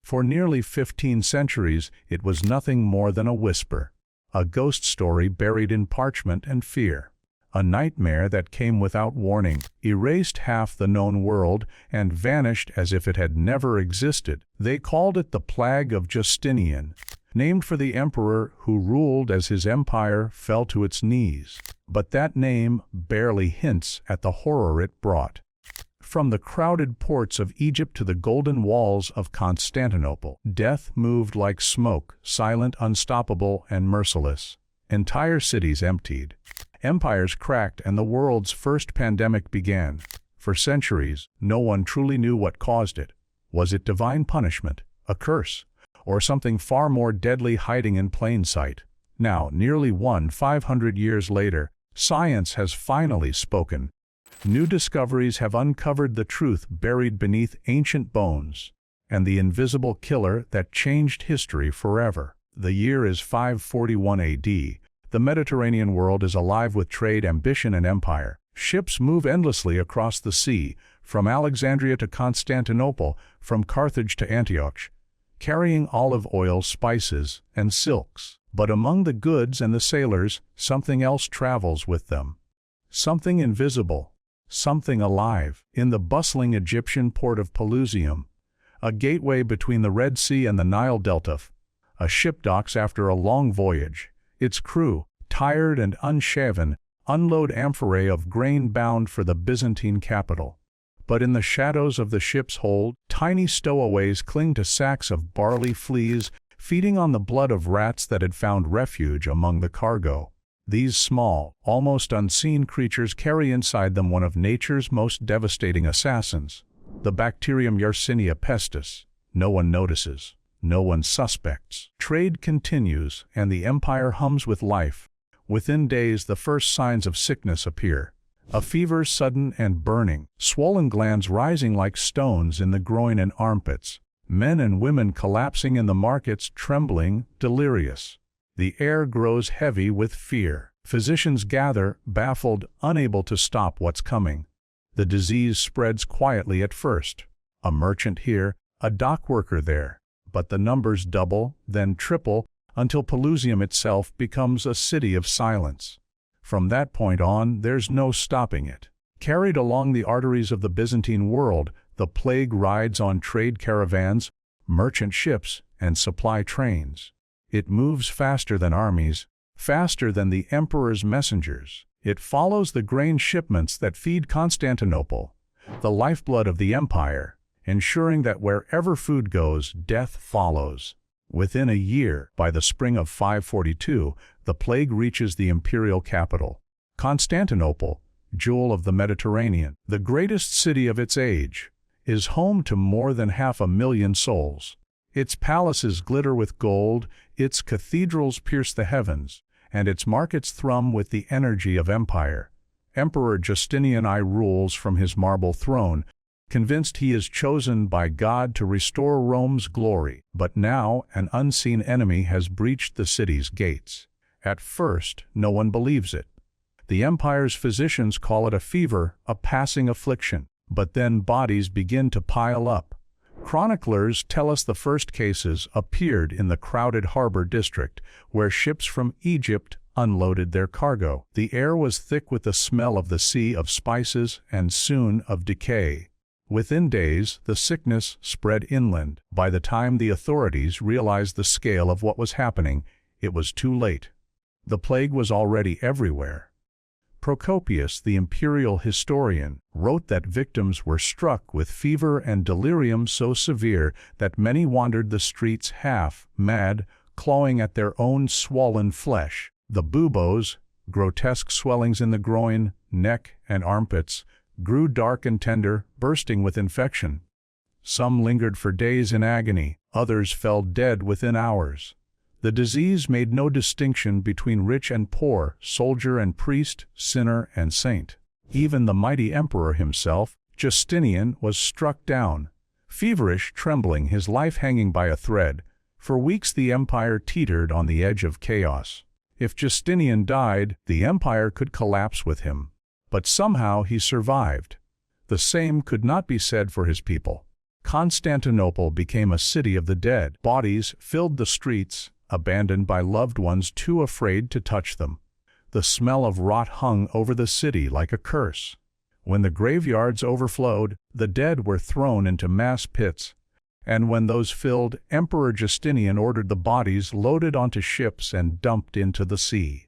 For nearly 15 centuries, it was nothing more than a whisper, a ghost story buried in parchment and fear. A nightmare that came without warning, erased half the known world, and vanished as if it had never existed. They called it the Plague of Justinian, named for the emperor who ruled as his empire fell to its knees. But that name barely hints at the horror it brought. From the crowded ports of Egypt to the golden walls of Constantinople, death moved like smoke, silent, unstoppable, and merciless. Entire cities emptied. Empires cracked, and the world's first pandemic began. For centuries, no one truly knew what caused it. Was it divine punishment, a curse, or something far more deadly hiding in plain sight? Now, nearly 500 years later, science has finally spoken. New discoveries have uncovered the truth buried beneath ancient bones, and the invisible killer that changed history forever. The year is 541 AD. The Mediterranean world is alive with trade, ambition, and empire. Ships move endlessly across the sea, from Alexandria to Constantinople, from Carthage to Antioch, carrying olive oil, spices, and silks. But among the goods and the sailors, something else travels with them. Something invisible, something alive. In the bustling Egyptian port of Pelusium, a gateway between the Red Sea and the Nile Delta, a ship docks after a long voyage. Its crew, tired and unshaven, unload amphorae of grain bound for the Byzantine capital. But in the shadows of the ship's hold, tiny stowaways cling to sacks of barley fleas, feeding on the blood of rats that had found refuge among the cargo. These small, almost unseen creatures carry inside them one of nature's most devastating assassins, the bacterium Yersinia pestis. No one notices. No one suspects. Trade continues, and the empire hums with life. Within days, the first signs of sickness appear. A fever sudden and burning, swollen glands rising like stones in the groin and armpits, men and women collapsing in the markets, trembling, delirious. The air grows heavy with fear. Physicians gather, baffled, unable to stop what's coming. The disease spreads quietly at first. A merchant here, a dock worker there. But the numbers double, then triple, until Pelusium itself becomes a city of silence. From that point on, there's no stopping it. Carried along the arteries of the Byzantine world, the plague rides on trade caravans, merchant ships, and supply trains. It moves faster than armies, faster than the emperor's messengers. It follows the grain shipments that feed Constantinople, the lifeblood of the empire, ensuring that wherever food goes, death follows. Within a year, by the spring of 542, the plague reaches the imperial capital. Constantinople, jewel of the Mediterranean, the greatest city of its age, is home to more than 500,000 souls. Its palaces glitter with gold, its cathedrals pierce the heavens, and its markets thrum with the energy of empire. Emperor Justinian I rules from his marble throne, convinced he is chosen by God to restore Rome's glory. But now an unseen enemy has breached the city's gates. At first, no one believes it. The empire's physicians call it a fever, a passing affliction. But then bodies begin to pile up. Chroniclers tell us the first cases appeared in the crowded harbor district, where ships from Egypt unloaded their cargo. The air was thick with the smell of the sea, of spices, and soon of decay. Within days, the sickness spread inland. By the time the authorities realized the scale of what was happening, it was too late. The plague was already everywhere. Procopius, the imperial historian, wrote that victims were struck with fever and delirium so severe that many wandered the streets half mad, clawing at their own swollen flesh. The buboes, grotesque swellings in the groin, neck, and armpits, grew dark and tender, bursting with infection. Some lingered for days in agony, others fell dead within hours. The disease made no distinction between rich and poor, soldier and priest, sinner and saint. Even the mighty emperor himself, Justinian, was struck down, feverish, trembling, his life hanging by a thread. For weeks the empire teetered on the edge of chaos. If Justinian died, the empire could collapse with him. But somehow he survived. The same could not be said for his people. Constantinople became a city of the dead. Bodies filled the streets, abandoned by loved ones too afraid to touch them. The smell of rot hung over the city like a curse. When the graveyards overflowed, the dead were thrown into mass pits, and when those filled, Emperor Justinian ordered the bodies loaded onto ships and dumped into the sea.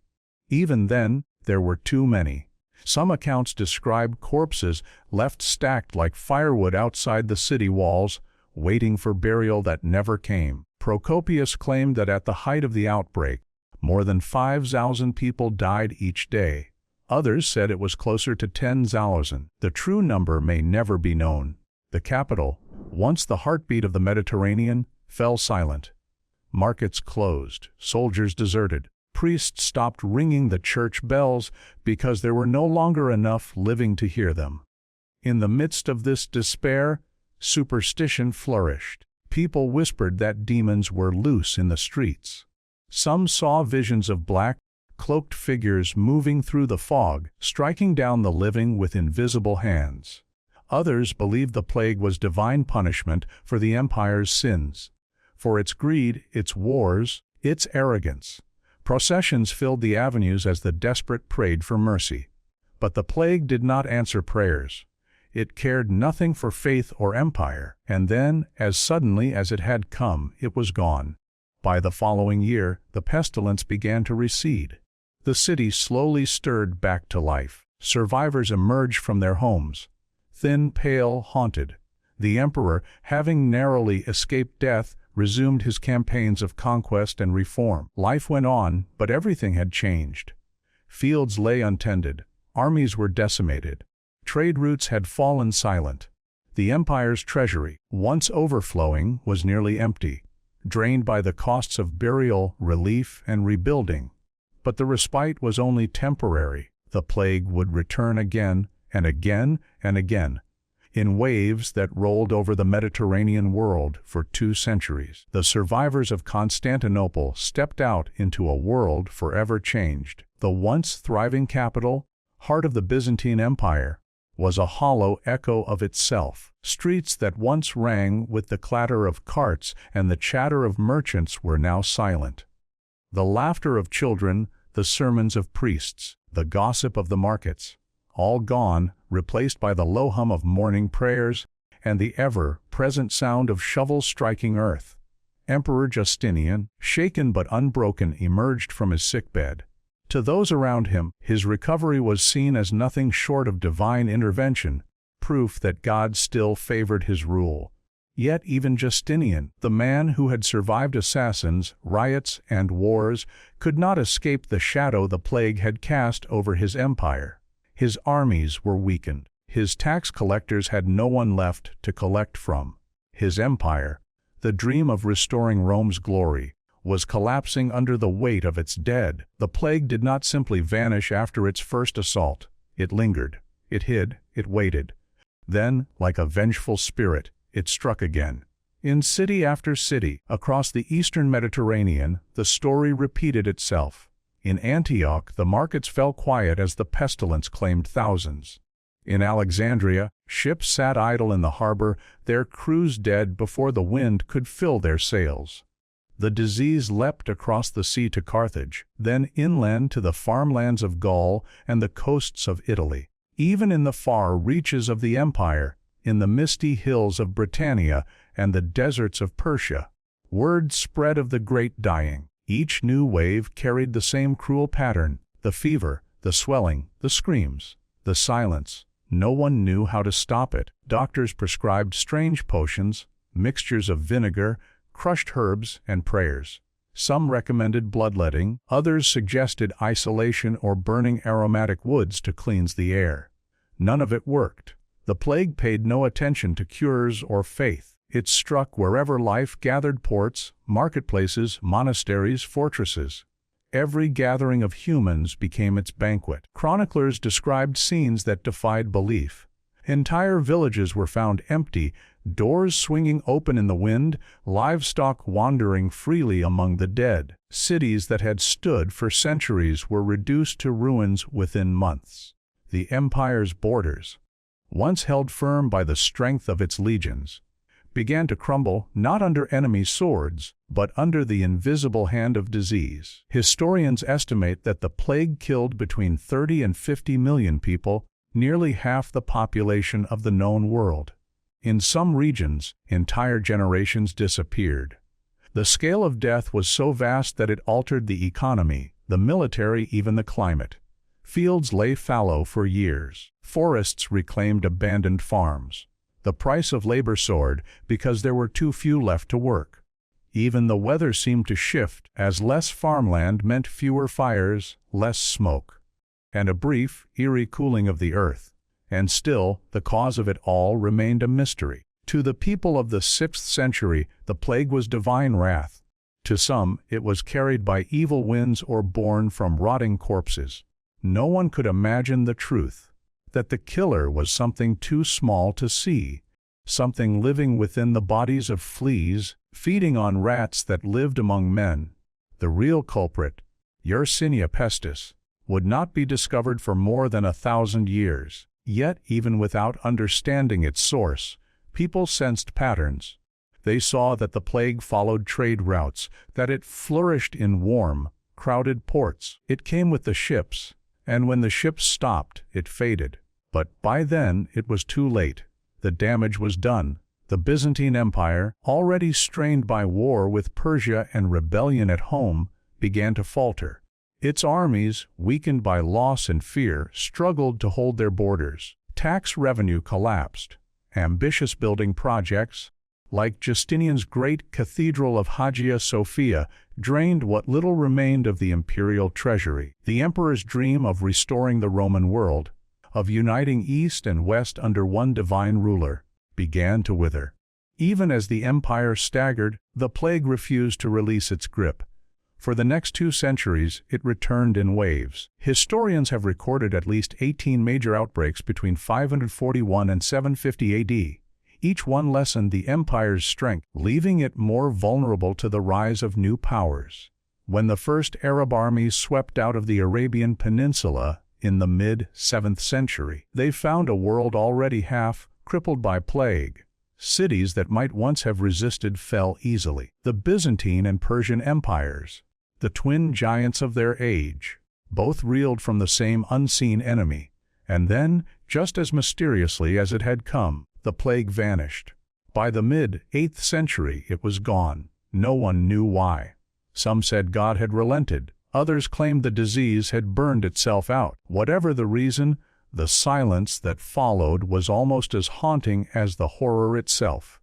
Even then, there were too many. Some accounts describe corpses left stacked like firewood outside the city walls, waiting for burial that never came. Procopius claimed that at the height of the outbreak, more than 5,000 people died each day. Others said it was closer to 10,000. The true number may never be known. The capital, once the heartbeat of the Mediterranean, fell silent. Markets closed, soldiers deserted. Priests stopped ringing the church bells because there were no longer enough living to hear them. In the midst of this despair, superstition flourished. People whispered that demons were loose in the streets. Some saw visions of black, cloaked figures moving through the fog, striking down the living with invisible hands. Others believed the plague was divine punishment for the empire's sins, for its greed, its wars, its arrogance. Processions filled the avenues as the desperate prayed for mercy. But the plague did not answer prayers. It cared nothing for faith or empire, and then, as suddenly as it had come, it was gone. By the following year, the pestilence began to recede. The city slowly stirred back to life. Survivors emerged from their homes, thin, pale, haunted. The emperor, having narrowly escaped death, resumed his campaigns of conquest and reform. Life went on, but everything had changed. Fields lay untended. Armies were decimated. Trade routes had fallen silent. The empire's treasury, once overflowing, was nearly empty, drained by the costs of burial, relief, and rebuilding. But the respite was only temporary. The plague would return again and again and again, in waves that rolled over the Mediterranean world for 2 centuries. The survivors of Constantinople stepped out into a world forever changed. The once thriving capital, heart of the Byzantine Empire, was a hollow echo of itself. Streets that once rang with the clatter of carts and the chatter of merchants were now silent. The laughter of children, the sermons of priests, the gossip of the markets, all gone, replaced by the low hum of morning prayers and the ever-present sound of shovels striking earth. Emperor Justinian, shaken but unbroken, emerged from his sickbed. To those around him, his recovery was seen as nothing short of divine intervention, proof that God still favored his rule. Yet even Justinian, the man who had survived assassins, riots, and wars, could not escape the shadow the plague had cast over his empire. His armies were weakened. His tax collectors had no one left to collect from. His empire, the dream of restoring Rome's glory, was collapsing under the weight of its dead. The plague did not simply vanish after its first assault. It lingered, it hid, it waited. Then, like a vengeful spirit, it struck again. In city after city, across the eastern Mediterranean, the story repeated itself. In Antioch, the markets fell quiet as the pestilence claimed thousands. In Alexandria, ships sat idle in the harbor, their crews dead before the wind could fill their sails. The disease leapt across the sea to Carthage, then inland to the farmlands of Gaul and the coasts of Italy. Even in the far reaches of the empire, in the misty hills of Britannia and the deserts of Persia, word spread of the great dying. Each new wave carried the same cruel pattern: the fever, the swelling, the screams, the silence. No one knew how to stop it. Doctors prescribed strange potions, mixtures of vinegar, crushed herbs, and prayers. Some recommended bloodletting, others suggested isolation or burning aromatic woods to cleanse the air. None of it worked. The plague paid no attention to cures or faith. It struck wherever life gathered: ports, marketplaces, monasteries, fortresses. Every gathering of humans became its banquet. Chroniclers described scenes that defied belief. Entire villages were found empty, doors swinging open in the wind, livestock wandering freely among the dead. Cities that had stood for centuries were reduced to ruins within months. The empire's borders, once held firm by the strength of its legions, began to crumble not under enemy swords, but under the invisible hand of disease. Historians estimate that the plague killed between 30 and 50 million people, nearly half the population of the known world. In some regions, entire generations disappeared. The scale of death was so vast that it altered the economy, the military, even the climate. Fields lay fallow for years. Forests reclaimed abandoned farms. The price of labor soared because there were too few left to work. Even the weather seemed to shift, as less farmland meant fewer fires, less smoke, and a brief, eerie cooling of the earth. And still, the cause of it all remained a mystery. To the people of the 6th century, the plague was divine wrath. To some, it was carried by evil winds or born from rotting corpses. No one could imagine the truth, that the killer was something too small to see, something living within the bodies of fleas, feeding on rats that lived among men. The real culprit, Yersinia pestis, would not be discovered for more than 1,000 years. Yet, even without understanding its source, people sensed patterns. They saw that the plague followed trade routes, that it flourished in warm, crowded ports. It came with the ships, and when the ships stopped, it faded. But by then, it was too late. The damage was done. The Byzantine Empire, already strained by war with Persia and rebellion at home, began to falter. Its armies, weakened by loss and fear, struggled to hold their borders. Tax revenue collapsed. Ambitious building projects, like Justinian's great cathedral of Hagia Sophia, drained what little remained of the imperial treasury. The emperor's dream of restoring the Roman world, of uniting East and West under one divine ruler, began to wither. Even as the empire staggered, the plague refused to release its grip. For the next 2 centuries, it returned in waves. Historians have recorded at least 18 major outbreaks between 541 and 750 AD. Each one lessened the empire's strength, leaving it more vulnerable to the rise of new powers. When the first Arab armies swept out of the Arabian Peninsula in the mid-7th century, they found a world already half crippled by plague. Cities that might once have resisted fell easily. The Byzantine and Persian empires, the twin giants of their age, both reeled from the same unseen enemy. And then, just as mysteriously as it had come, the plague vanished. By the mid-8th century, it was gone. No one knew why. Some said God had relented. Others claimed the disease had burned itself out. Whatever the reason, the silence that followed was almost as haunting as the horror itself.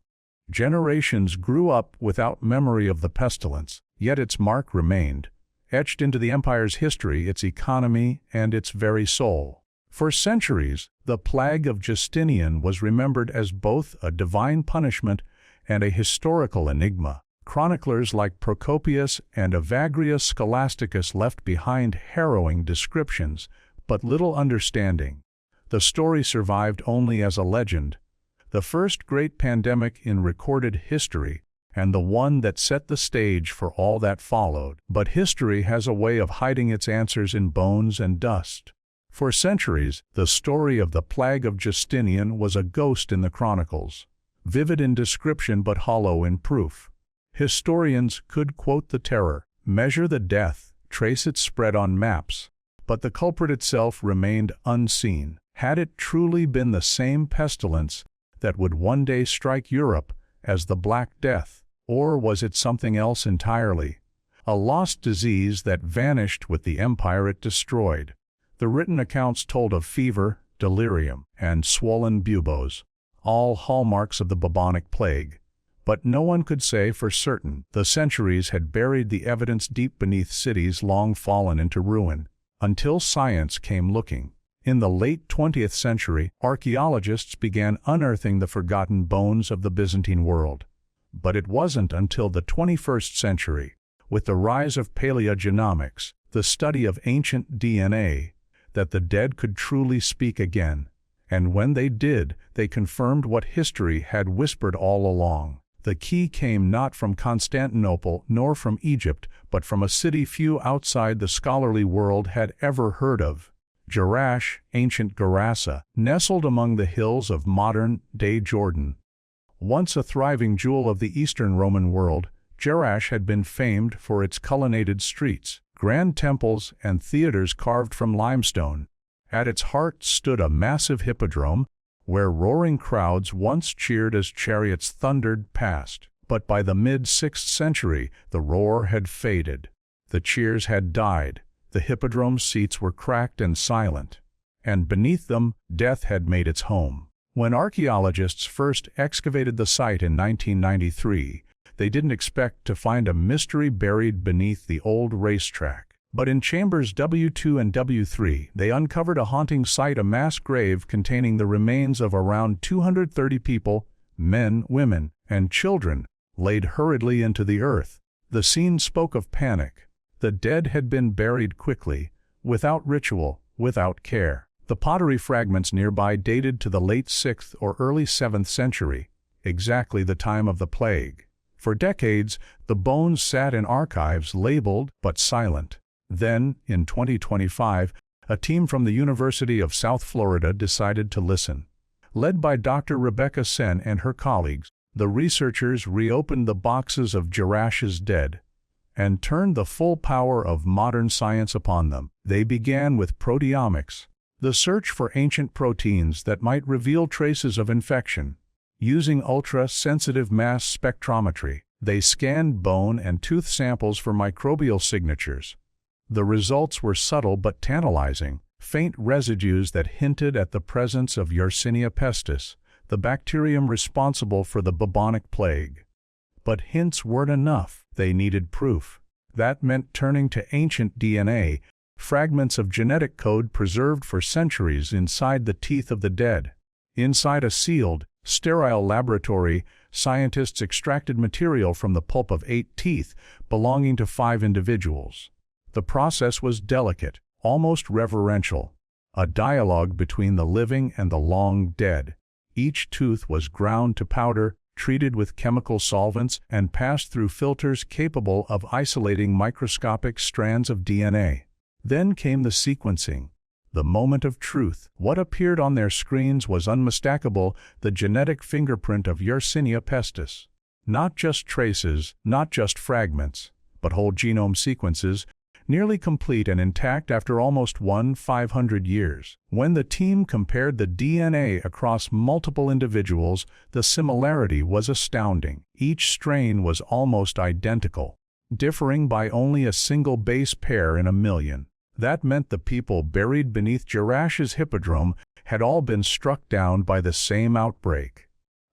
Generations grew up without memory of the pestilence, yet its mark remained, etched into the empire's history, its economy, and its very soul. For centuries, the plague of Justinian was remembered as both a divine punishment and a historical enigma. Chroniclers like Procopius and Evagrius Scholasticus left behind harrowing descriptions, but little understanding. The story survived only as a legend, the first great pandemic in recorded history, and the one that set the stage for all that followed. But history has a way of hiding its answers in bones and dust. For centuries, the story of the plague of Justinian was a ghost in the chronicles, vivid in description but hollow in proof. Historians could quote the terror, measure the death, trace its spread on maps, but the culprit itself remained unseen. Had it truly been the same pestilence that would one day strike Europe as the Black Death, or was it something else entirely? A lost disease that vanished with the empire it destroyed. The written accounts told of fever, delirium, and swollen buboes, all hallmarks of the bubonic plague. But no one could say for certain. The centuries had buried the evidence deep beneath cities long fallen into ruin, until science came looking. In the late 20th century, archaeologists began unearthing the forgotten bones of the Byzantine world. But it wasn't until the 21st century, with the rise of paleogenomics, the study of ancient DNA, that the dead could truly speak again. And when they did, they confirmed what history had whispered all along. The key came not from Constantinople nor from Egypt, but from a city few outside the scholarly world had ever heard of. Jerash, ancient Gerasa, nestled among the hills of modern-day Jordan. Once a thriving jewel of the Eastern Roman world, Jerash had been famed for its colonnaded streets, grand temples, and theaters carved from limestone. At its heart stood a massive hippodrome, where roaring crowds once cheered as chariots thundered past. But by the mid-6th century, the roar had faded. The cheers had died, the hippodrome's seats were cracked and silent, and beneath them, death had made its home. When archaeologists first excavated the site in 1993, they didn't expect to find a mystery buried beneath the old racetrack. But in chambers W2 and W3, they uncovered a haunting sight, a mass grave containing the remains of around 230 people, men, women, and children, laid hurriedly into the earth. The scene spoke of panic. The dead had been buried quickly, without ritual, without care. The pottery fragments nearby dated to the late 6th or early 7th century, exactly the time of the plague. For decades, the bones sat in archives labeled but silent. Then, in 2025, a team from the University of South Florida decided to listen. Led by Dr. Rebecca Sen and her colleagues, the researchers reopened the boxes of Jerash's dead and turned the full power of modern science upon them. They began with proteomics, the search for ancient proteins that might reveal traces of infection. Using ultra-sensitive mass spectrometry, they scanned bone and tooth samples for microbial signatures. The results were subtle but tantalizing, faint residues that hinted at the presence of Yersinia pestis, the bacterium responsible for the bubonic plague. But hints weren't enough. They needed proof. That meant turning to ancient DNA, fragments of genetic code preserved for centuries inside the teeth of the dead. Inside a sealed, sterile laboratory, scientists extracted material from the pulp of 8 teeth belonging to 5 individuals. The process was delicate, almost reverential, a dialogue between the living and the long dead. Each tooth was ground to powder, treated with chemical solvents, and passed through filters capable of isolating microscopic strands of DNA. Then came the sequencing, the moment of truth. What appeared on their screens was unmistakable, the genetic fingerprint of Yersinia pestis. Not just traces, not just fragments, but whole genome sequences, nearly complete and intact after almost 500 years. When the team compared the DNA across multiple individuals, the similarity was astounding. Each strain was almost identical, differing by only a single base pair in a million. That meant the people buried beneath Jerash's hippodrome had all been struck down by the same outbreak.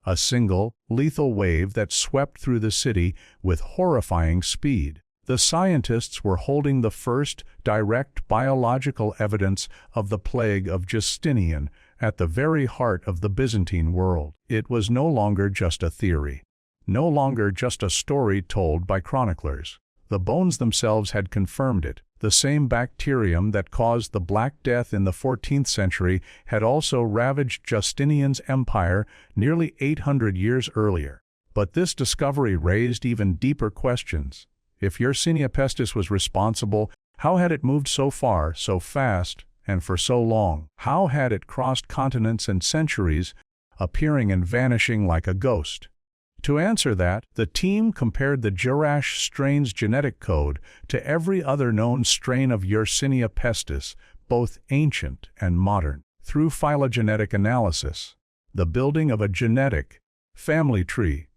A single, lethal wave that swept through the city with horrifying speed. The scientists were holding the first direct biological evidence of the plague of Justinian at the very heart of the Byzantine world. It was no longer just a theory, no longer just a story told by chroniclers. The bones themselves had confirmed it. The same bacterium that caused the Black Death in the 14th century had also ravaged Justinian's empire nearly 800 years earlier. But this discovery raised even deeper questions. If Yersinia pestis was responsible, how had it moved so far, so fast, and for so long? How had it crossed continents and centuries, appearing and vanishing like a ghost? To answer that, the team compared the Jerash strain's genetic code to every other known strain of Yersinia pestis, both ancient and modern. Through phylogenetic analysis, the building of a genetic family tree,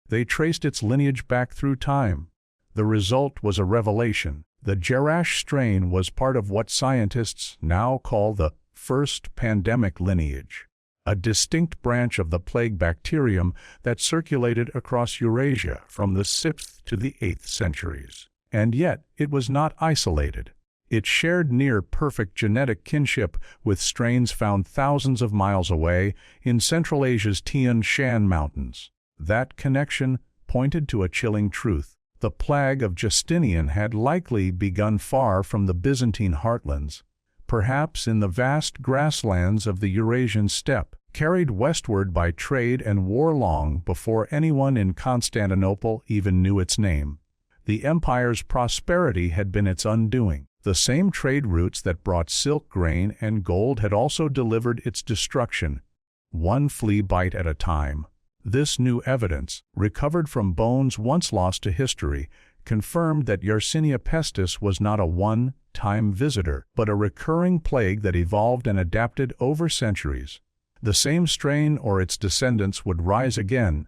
they traced its lineage back through time. The result was a revelation. The Jerash strain was part of what scientists now call the first pandemic lineage, a distinct branch of the plague bacterium that circulated across Eurasia from the 6th to the 8th centuries. And yet, it was not isolated. It shared near-perfect genetic kinship with strains found thousands of miles away in Central Asia's Tian Shan Mountains. That connection pointed to a chilling truth. The plague of Justinian had likely begun far from the Byzantine heartlands, perhaps in the vast grasslands of the Eurasian steppe, carried westward by trade and war long before anyone in Constantinople even knew its name. The empire's prosperity had been its undoing. The same trade routes that brought silk, grain, and gold had also delivered its destruction, one flea bite at a time. This new evidence, recovered from bones once lost to history, confirmed that Yersinia pestis was not a one-time visitor, but a recurring plague that evolved and adapted over centuries. The same strain or its descendants would rise again,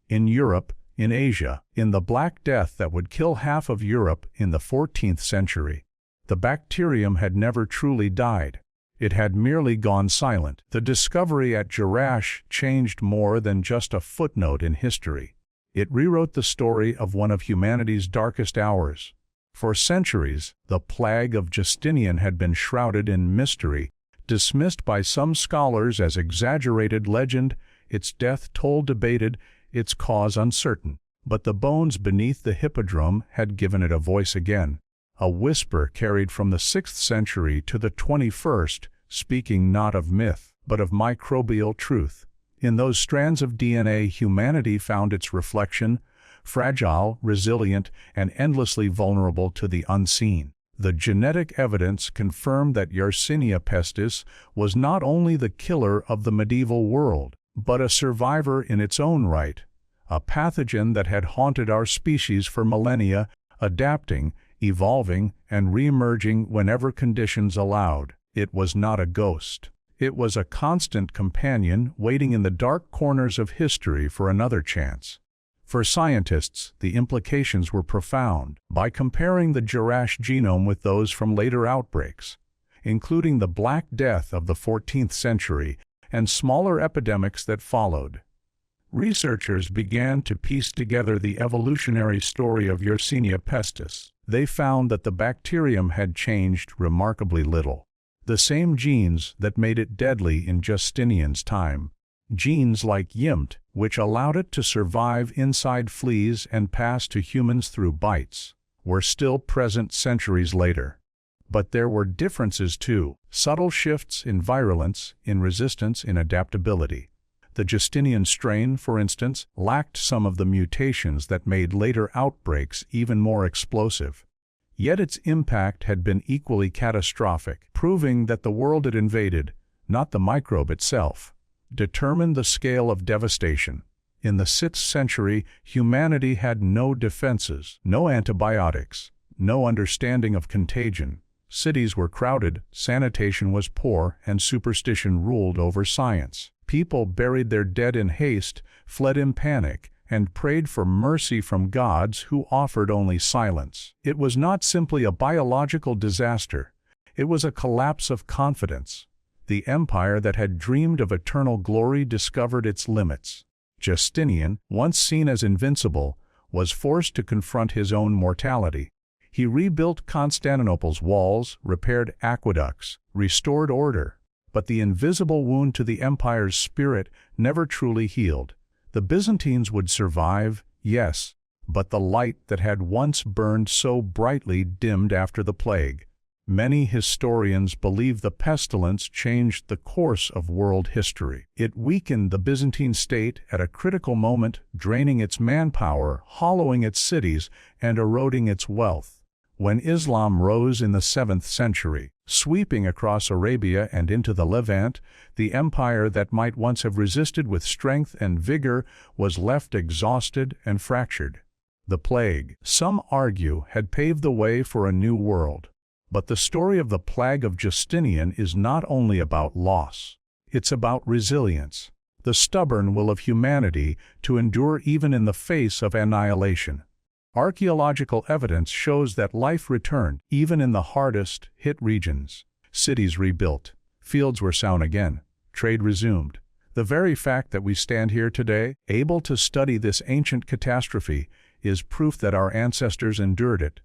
in Europe, in Asia, in the Black Death that would kill half of Europe in the 14th century. The bacterium had never truly died. It had merely gone silent. The discovery at Jerash changed more than just a footnote in history. It rewrote the story of one of humanity's darkest hours. For centuries, the plague of Justinian had been shrouded in mystery, dismissed by some scholars as exaggerated legend, its death toll debated, its cause uncertain. But the bones beneath the hippodrome had given it a voice again. A whisper carried from the 6th century to the 21st, speaking not of myth, but of microbial truth. In those strands of DNA humanity found its reflection, fragile, resilient, and endlessly vulnerable to the unseen. The genetic evidence confirmed that Yersinia pestis was not only the killer of the medieval world, but a survivor in its own right, a pathogen that had haunted our species for millennia, adapting, evolving, and re-emerging whenever conditions allowed. It was not a ghost. It was a constant companion waiting in the dark corners of history for another chance. For scientists, the implications were profound. By comparing the Jerash genome with those from later outbreaks, including the Black Death of the 14th century and smaller epidemics that followed, researchers began to piece together the evolutionary story of Yersinia pestis. They found that the bacterium had changed remarkably little. The same genes that made it deadly in Justinian's time, genes like YIMT, which allowed it to survive inside fleas and pass to humans through bites, were still present centuries later. But there were differences too, subtle shifts in virulence, in resistance, in adaptability. The Justinian strain, for instance, lacked some of the mutations that made later outbreaks even more explosive. Yet its impact had been equally catastrophic, proving that the world it invaded, not the microbe itself, determined the scale of devastation. In the 6th century, humanity had no defenses, no antibiotics, no understanding of contagion. Cities were crowded, sanitation was poor, and superstition ruled over science. People buried their dead in haste, fled in panic, and prayed for mercy from gods who offered only silence. It was not simply a biological disaster. It was a collapse of confidence. The empire that had dreamed of eternal glory discovered its limits. Justinian, once seen as invincible, was forced to confront his own mortality. He rebuilt Constantinople's walls, repaired aqueducts, restored order. But the invisible wound to the empire's spirit never truly healed. The Byzantines would survive, yes, but the light that had once burned so brightly dimmed after the plague. Many historians believe the pestilence changed the course of world history. It weakened the Byzantine state at a critical moment, draining its manpower, hollowing its cities, and eroding its wealth. When Islam rose in the 7th century, sweeping across Arabia and into the Levant, the empire that might once have resisted with strength and vigor was left exhausted and fractured. The plague, some argue, had paved the way for a new world. But the story of the plague of Justinian is not only about loss. It's about resilience, the stubborn will of humanity to endure even in the face of annihilation. Archaeological evidence shows that life returned, even in the hardest hit regions. Cities rebuilt, fields were sown again, trade resumed. The very fact that we stand here today, able to study this ancient catastrophe, is proof that our ancestors endured it.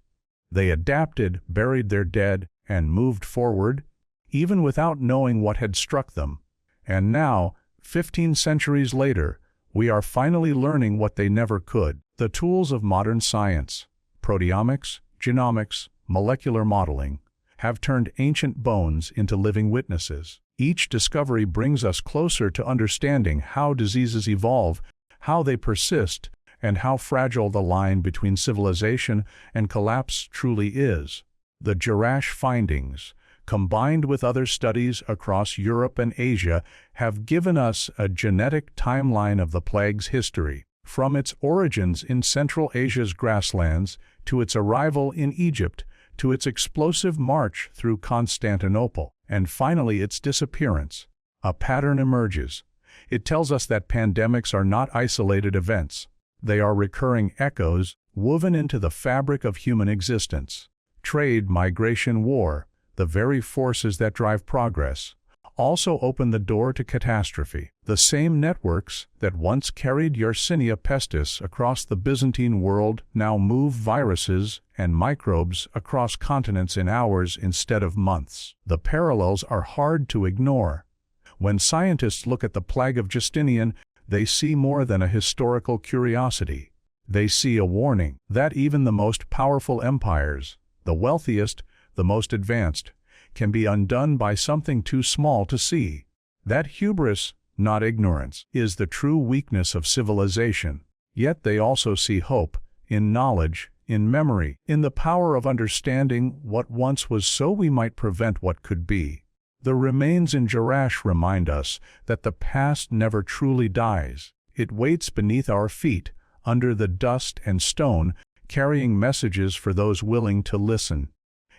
They adapted, buried their dead, and moved forward, even without knowing what had struck them. And now, 15 centuries later, we are finally learning what they never could. The tools of modern science, proteomics, genomics, molecular modeling, have turned ancient bones into living witnesses. Each discovery brings us closer to understanding how diseases evolve, how they persist, and how fragile the line between civilization and collapse truly is. The Jerash findings, combined with other studies across Europe and Asia, have given us a genetic timeline of the plague's history, from its origins in Central Asia's grasslands to its arrival in Egypt, to its explosive march through Constantinople, and finally its disappearance. A pattern emerges. It tells us that pandemics are not isolated events. They are recurring echoes woven into the fabric of human existence. Trade, migration, war, the very forces that drive progress, also open the door to catastrophe. The same networks that once carried Yersinia pestis across the Byzantine world now move viruses and microbes across continents in hours instead of months. The parallels are hard to ignore. When scientists look at the plague of Justinian, they see more than a historical curiosity. They see a warning that even the most powerful empires, the wealthiest, the most advanced, can be undone by something too small to see. That hubris, not ignorance, is the true weakness of civilization. Yet they also see hope, in knowledge, in memory, in the power of understanding what once was so we might prevent what could be. The remains in Jerash remind us that the past never truly dies. It waits beneath our feet, under the dust and stone, carrying messages for those willing to listen.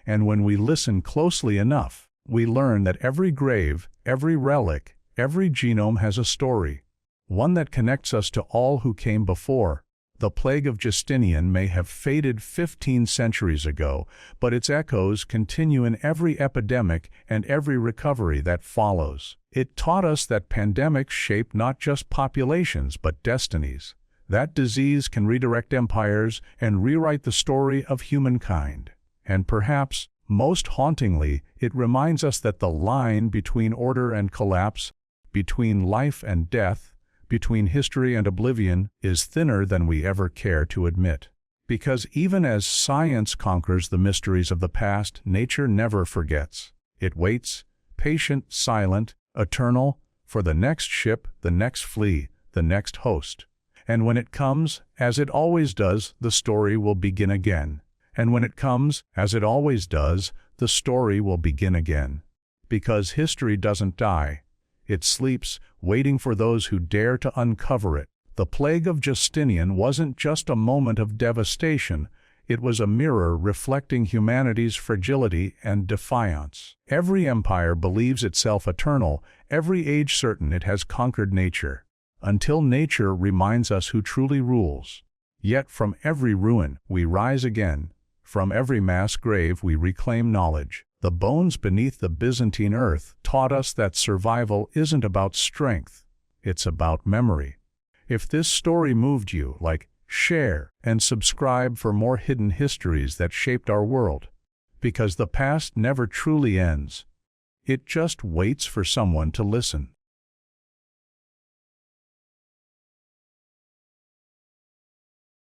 And when we listen closely enough, we learn that every grave, every relic, every genome has a story, one that connects us to all who came before. The plague of Justinian may have faded 15 centuries ago, but its echoes continue in every epidemic and every recovery that follows. It taught us that pandemics shape not just populations but destinies. That disease can redirect empires and rewrite the story of humankind. And perhaps, most hauntingly, it reminds us that the line between order and collapse, between life and death, between history and oblivion, is thinner than we ever care to admit. Because even as science conquers the mysteries of the past, nature never forgets. It waits, patient, silent, eternal, for the next ship, the next flea, the next host. And when it comes, as it always does, the story will begin again. And when it comes, as it always does, the story will begin again. Because history doesn't die. It sleeps, waiting for those who dare to uncover it. The plague of Justinian wasn't just a moment of devastation. It was a mirror reflecting humanity's fragility and defiance. Every empire believes itself eternal, every age certain it has conquered nature, until nature reminds us who truly rules. Yet from every ruin we rise again. From every mass grave we reclaim knowledge. The bones beneath the Byzantine earth taught us that survival isn't about strength, it's about memory. If this story moved you, share and subscribe for more hidden histories that shaped our world. Because the past never truly ends. It just waits for someone to listen.